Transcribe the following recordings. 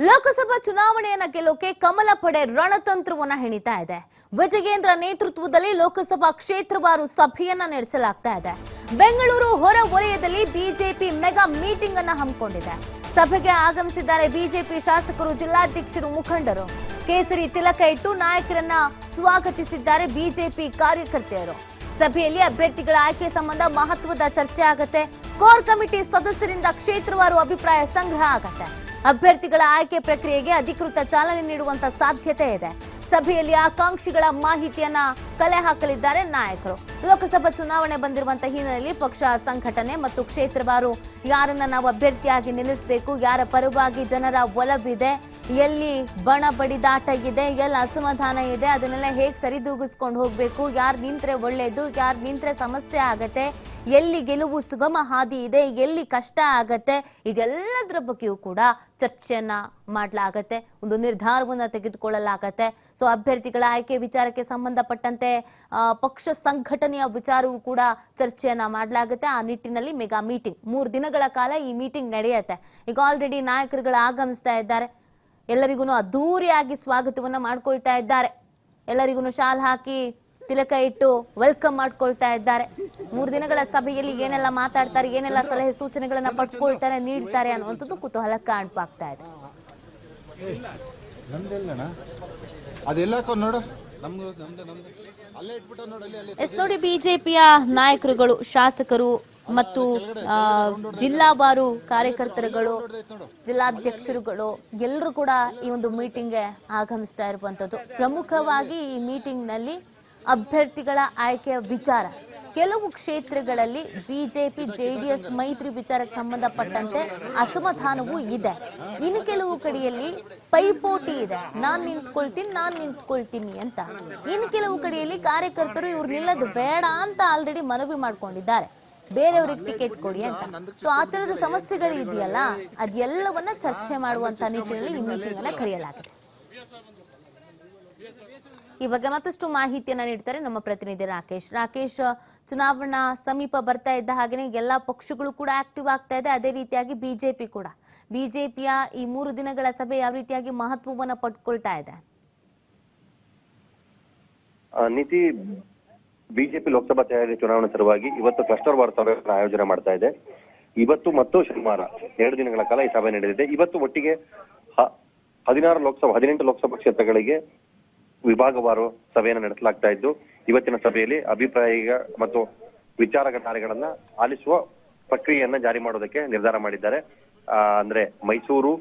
ಲೋಕಸಭಾ ಚುನಾವಣೆಯನ್ನ ಗೆಲ್ಲೋಕೆ ಕಮಲ ಪಡೆ ರಣತಂತ್ರವನ್ನ ಹೆಣಿತಾ ಇದೆ. ವಿಜಯೇಂದ್ರ ನೇತೃತ್ವದಲ್ಲಿ ಲೋಕಸಭಾ ಕ್ಷೇತ್ರವಾರು ಸಭೆಯನ್ನ ನಡೆಸಲಾಗ್ತಾ ಇದೆ. ಬೆಂಗಳೂರು ಹೊರ ವಲಯದಲ್ಲಿ ಬಿಜೆಪಿ ಮೆಗಾ ಮೀಟಿಂಗ್ ಅನ್ನ ಹಮ್ಮಿಕೊಂಡಿದೆ. ಸಭೆಗೆ ಆಗಮಿಸಿದ್ದಾರೆ ಬಿಜೆಪಿ ಶಾಸಕರು, ಜಿಲ್ಲಾಧ್ಯಕ್ಷರು, ಮುಖಂಡರು. ಕೇಸರಿ ತಿಲಕ ಇಟ್ಟು ನಾಯಕರನ್ನ ಸ್ವಾಗತಿಸಿದ್ದಾರೆ ಬಿಜೆಪಿ ಕಾರ್ಯಕರ್ತೆಯರು. ಸಭೆಯಲ್ಲಿ ಅಭ್ಯರ್ಥಿಗಳ ಆಯ್ಕೆ ಸಂಬಂಧ ಮಹತ್ವದ ಚರ್ಚೆ ಆಗುತ್ತೆ. ಕೋರ್ ಕಮಿಟಿ ಸದಸ್ಯರಿಂದ ಕ್ಷೇತ್ರವಾರು ಅಭಿಪ್ರಾಯ ಸಂಗ್ರಹ ಆಗುತ್ತೆ. ಅಭ್ಯರ್ಥಿಗಳ ಆಯ್ಕೆ ಪ್ರಕ್ರಿಯೆಗೆ ಅಧಿಕೃತ ಚಾಲನೆ ನೀಡುವಂತ ಸಾಧ್ಯತೆ ಇದೆ. ಸಭೆಯಲ್ಲಿ ಆಕಾಂಕ್ಷಿಗಳ ಮಾಹಿತಿಯನ್ನ ಕಲೆ ಹಾಕಲಿದ್ದಾರೆ ನಾಯಕರು. ಲೋಕಸಭಾ ಚುನಾವಣೆ ಬಂದಿರುವಂತಹ ಹಿನ್ನೆಲೆಯಲ್ಲಿ ಪಕ್ಷ ಸಂಘಟನೆ ಮತ್ತು ಕ್ಷೇತ್ರವಾರು ಯಾರನ್ನ ನಾವು ಅಭ್ಯರ್ಥಿಯಾಗಿ ನಿಲ್ಲಿಸಬೇಕು, ಯಾರ ಪರವಾಗಿ ಜನರ ಒಲವಿದೆ, ಎಲ್ಲಿ ಬಣ ಬಡಿದಾಟ ಇದೆ, ಎಲ್ಲಿ ಅಸಮಾಧಾನ ಇದೆ, ಅದನ್ನೆಲ್ಲ ಹೇಗೆ ಸರಿದೂಗಿಸ್ಕೊಂಡು ಹೋಗ್ಬೇಕು, ಯಾರು ನಿಂತ್ರೆ ಒಳ್ಳೆಯದು, ಯಾರು ನಿಂತ್ರೆ ಸಮಸ್ಯೆ ಆಗತ್ತೆ, ಎಲ್ಲಿ ಗೆಲುವು ಸುಗಮ ಹಾದಿ ಇದೆ, ಎಲ್ಲಿ ಕಷ್ಟ ಆಗತ್ತೆ, ಇದೆಲ್ಲದರ ಬಗ್ಗೆಯೂ ಕೂಡ ಚರ್ಚೆಯನ್ನ ಮಾಡಲಾಗತ್ತೆ. ಒಂದು ನಿರ್ಧಾರವನ್ನ ತೆಗೆದುಕೊಳ್ಳಲಾಗತ್ತೆ. ಸೊ ಅಭ್ಯರ್ಥಿಗಳ ಆಯ್ಕೆ ವಿಚಾರಕ್ಕೆ ಸಂಬಂಧಪಟ್ಟಂತೆ ಪಕ್ಷ ಸಂಘಟನೆಯ ವಿಚಾರವೂ ಕೂಡ ಚರ್ಚೆಯನ್ನ ಮಾಡಲಾಗುತ್ತೆ. ಆ ನಿಟ್ಟಿನಲ್ಲಿ ಮೆಗಾ ಮೀಟಿಂಗ್ 3 ದಿನಗಳ ಕಾಲ ಈ ಮೀಟಿಂಗ್ ನಡೆಯುತ್ತೆ. ಈಗ ಆಲ್ರೆಡಿ ನಾಯಕರುಗಳು ಆಗಮಿಸ್ತಾ ಇದ್ದಾರೆ. ಎಲ್ಲರಿಗೂ ಅದ್ದೂರಿಯಾಗಿ ಸ್ವಾಗತವನ್ನ ಮಾಡ್ಕೊಳ್ತಾ ಇದ್ದಾರೆ. ಎಲ್ಲರಿಗೂ ಶಾಲ್ ಹಾಕಿ ತಿಲಕ ಇಟ್ಟು ವೆಲ್ಕಮ್ ಮಾಡ್ಕೊಳ್ತಾ ಇದ್ದಾರೆ. 3 ದಿನಗಳ ಸಭೆಯಲ್ಲಿ ಏನೆಲ್ಲ ಮಾತಾಡ್ತಾರೆ, ಏನೆಲ್ಲ ಸಲಹೆ ಸೂಚನೆಗಳನ್ನ ಪಡ್ಕೊಳ್ತಾರೆ, ನೀಡ್ತಾರೆ ಅನ್ನುವಂಥದ್ದು ಕುತೂಹಲ ಕಾಣ್ಪಾಗ್ತಾ ಇದೆ. ಎಸ್ ನೋಡಿ, ಬಿಜೆಪಿಯ ನಾಯಕರುಗಳು, ಶಾಸಕರು ಮತ್ತು ಜಿಲ್ಲಾವಾರು ಕಾರ್ಯಕರ್ತರುಗಳು, ಜಿಲ್ಲಾಧ್ಯಕ್ಷರುಗಳು ಎಲ್ಲರೂ ಕೂಡ ಈ ಒಂದು ಮೀಟಿಂಗ್ಗೆ ಆಗಮಿಸ್ತಾ ಇರುವಂತದ್ದು. ಪ್ರಮುಖವಾಗಿ ಈ ಮೀಟಿಂಗ್ ನಲ್ಲಿ ಅಭ್ಯರ್ಥಿಗಳ ಆಯ್ಕೆಯ ವಿಚಾರ, ಕೆಲವು ಕ್ಷೇತ್ರಗಳಲ್ಲಿ ಬಿಜೆಪಿ ಜೆಡಿಎಸ್ ಮೈತ್ರಿ ವಿಚಾರಕ್ಕೆ ಸಂಬಂಧಪಟ್ಟಂತೆ ಅಸಮಾಧಾನವೂ ಇದೆ. ಇನ್ನು ಕೆಲವು ಕಡೆಯಲ್ಲಿ ಪೈಪೋಟಿ ಇದೆ, ನಾನ್ ನಿಂತ್ಕೊಳ್ತೀನಿ ಅಂತ. ಇನ್ನು ಕೆಲವು ಕಡೆಯಲ್ಲಿ ಕಾರ್ಯಕರ್ತರು ಇವ್ರು ನಿಲ್ಲೋದು ಬೇಡ ಅಂತ ಆಲ್ರೆಡಿ ಮನವಿ ಮಾಡ್ಕೊಂಡಿದ್ದಾರೆ, ಬೇರೆಯವ್ರಿಗೆ ಟಿಕೆಟ್ ಕೊಡಿ ಅಂತ. ಸೊ ಆ ತರದ ಸಮಸ್ಯೆಗಳು ಇದೆಯಲ್ಲ, ಅದೆಲ್ಲವನ್ನ ಚರ್ಚೆ ಮಾಡುವಂತ ನಿಟ್ಟಿನಲ್ಲಿ ಈ ಮೀಟಿಂಗ್ ಅನ್ನ ಕರೆಯಲಾಗಿದೆ. ಈ ಬಗ್ಗೆ ಮತ್ತಷ್ಟು ಮಾಹಿತಿಯನ್ನ ನೀಡ್ತಾರೆ ನಮ್ಮ ಪ್ರತಿನಿಧಿ ರಾಕೇಶ್. ಚುನಾವಣಾ ಸಮೀಪ ಬರ್ತಾ ಇದ್ದ ಹಾಗೆನೆ ಎಲ್ಲಾ ಪಕ್ಷಗಳು ಕೂಡ ಆಕ್ಟಿವ್ ಆಗ್ತಾ ಇದೆ. ಅದೇ ರೀತಿಯಾಗಿ ಬಿಜೆಪಿ ಕೂಡ, ಬಿಜೆಪಿಯ ಈ 3 ದಿನಗಳ ಸಭೆ ಯಾವ ರೀತಿಯಾಗಿ ಮಹತ್ವವನ್ನ ಪಡ್ಕೊಳ್ತಾ ಇದೆ? ನೀತಿ, ಬಿಜೆಪಿ ಲೋಕಸಭಾ ಚುನಾವಣೆ ಸಲುವಾಗಿ ಇವತ್ತು ಕ್ಲಸ್ಟರ್ ವಾರ್ ಸಭೆಯನ್ನು ಆಯೋಜನೆ ಮಾಡ್ತಾ ಇದೆ. ಇವತ್ತು ಮತ್ತು ಶನಿವಾರ 2 ದಿನಗಳ ಕಾಲ ಈ ಸಭೆ ನಡೆದಿದೆ. ಇವತ್ತು ಒಟ್ಟಿಗೆ 18 ಲೋಕಸಭಾ ಕ್ಷೇತ್ರಗಳಿಗೆ ವಿಭಾಗವಾರು ಸಭೆಯನ್ನು ನಡೆಸಲಾಗ್ತಾ ಇದ್ದು, ಇವತ್ತಿನ ಸಭೆಯಲ್ಲಿ ಅಭಿಪ್ರಾಯ ಮತ್ತು ವಿಚಾರಧಾರೆಗಳನ್ನ ಆಲಿಸುವ ಪ್ರಕ್ರಿಯೆಯನ್ನ ಜಾರಿ ಮಾಡೋದಕ್ಕೆ ನಿರ್ಧಾರ ಮಾಡಿದ್ದಾರೆ. ಅಂದ್ರೆ ಮೈಸೂರು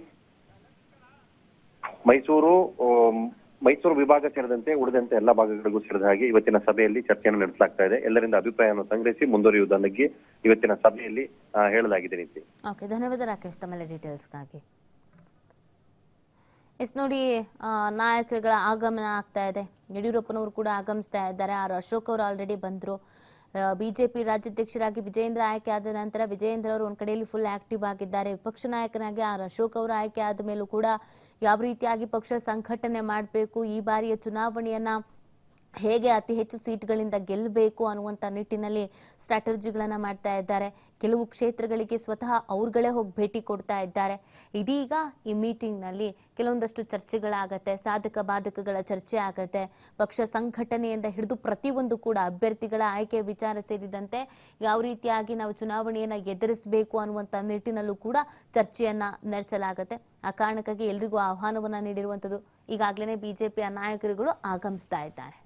ವಿಭಾಗ ಸೇರಿದಂತೆ ಉಳಿದಂತೆ ಎಲ್ಲಾ ಭಾಗಗಳಿಗೂ ಸೇರಿದ ಹಾಗೆ ಇವತ್ತಿನ ಸಭೆಯಲ್ಲಿ ಚರ್ಚೆಯನ್ನು ನಡೆಸಲಾಗ್ತಾ ಇದೆ. ಎಲ್ಲರಿಂದ ಅಭಿಪ್ರಾಯವನ್ನು ಸಂಗ್ರಹಿಸಿ ಮುಂದುವರಿಯುವುದನ್ನಾಗಿ ಇವತ್ತಿನ ಸಭೆಯಲ್ಲಿ ಹೇಳಲಾಗಿದೆ. ನೀತಿ, ಧನ್ಯವಾದ ರಾಕೇಶ್ ತಮ್ಮ ಡೀಟೇಲ್ಸ್ಗಾಗಿ. ಎಸ್ ನೋಡಿ, ನಾಯಕರುಗಳ ಆಗಮನ ಆಗ್ತಾ ಇದೆ. ಯಡಿಯೂರಪ್ಪನವರು ಕೂಡ ಆಗಮಿಸ್ತಾ ಇದ್ದಾರೆ. ಅಶೋಕ್ ಅವರು ಆಲ್ರೆಡಿ ಬಂದ್ರು. ಬಿಜೆಪಿ ರಾಜ್ಯಾಧ್ಯಕ್ಷರಾಗಿ ವಿಜಯೇಂದ್ರ ಆಯ್ಕೆ ಆದ ನಂತರ ವಿಜಯೇಂದ್ರ ಅವರು ಒಂದ್ ಕಡೆಯಲ್ಲಿ ಫುಲ್ ಆಕ್ಟಿವ್ ಆಗಿದ್ದಾರೆ. ವಿಪಕ್ಷ ನಾಯಕನಾಗಿ ಅಶೋಕ್ ಅವರು ಆಯ್ಕೆ ಆದ ಮೇಲೂ ಕೂಡ ಯಾವ ರೀತಿಯಾಗಿ ಪಕ್ಷ ಸಂಘಟನೆ ಮಾಡಬೇಕು, ಈ ಬಾರಿಯ ಚುನಾವಣೆಯನ್ನ ಹೇಗೆ ಅತಿ ಹೆಚ್ಚು ಸೀಟ್ಗಳಿಂದ ಗೆಲ್ಲಬೇಕು ಅನ್ನುವಂಥ ನಿಟ್ಟಿನಲ್ಲಿ ಸ್ಟ್ರಾಟಜಿಗಳನ್ನ ಮಾಡ್ತಾ ಇದ್ದಾರೆ. ಕೆಲವು ಕ್ಷೇತ್ರಗಳಿಗೆ ಸ್ವತಃ ಅವ್ರುಗಳೇ ಹೋಗಿ ಭೇಟಿ ಕೊಡ್ತಾ ಇದ್ದಾರೆ. ಇದೀಗ ಈ ಮೀಟಿಂಗ್ನಲ್ಲಿ ಕೆಲವೊಂದಷ್ಟು ಚರ್ಚೆಗಳಾಗತ್ತೆ, ಸಾಧಕ ಬಾಧಕಗಳ ಚರ್ಚೆ ಆಗತ್ತೆ. ಪಕ್ಷ ಸಂಘಟನೆಯಿಂದ ಹಿಡಿದು ಪ್ರತಿಯೊಂದು ಕೂಡ ಅಭ್ಯರ್ಥಿಗಳ ಆಯ್ಕೆ ವಿಚಾರ ಸೇರಿದಂತೆ ಯಾವ ರೀತಿಯಾಗಿ ನಾವು ಚುನಾವಣೆಯನ್ನ ಎದುರಿಸಬೇಕು ಅನ್ನುವಂಥ ನಿಟ್ಟಿನಲ್ಲೂ ಕೂಡ ಚರ್ಚೆಯನ್ನ ನಡೆಸಲಾಗತ್ತೆ. ಆ ಕಾರಣಕ್ಕಾಗಿ ಎಲ್ರಿಗೂ ಆಹ್ವಾನವನ್ನ ನೀಡಿರುವಂಥದ್ದು. ಈಗಾಗಲೇ ಬಿಜೆಪಿಯ ನಾಯಕರುಗಳು ಆಗಮಿಸ್ತಾ ಇದ್ದಾರೆ.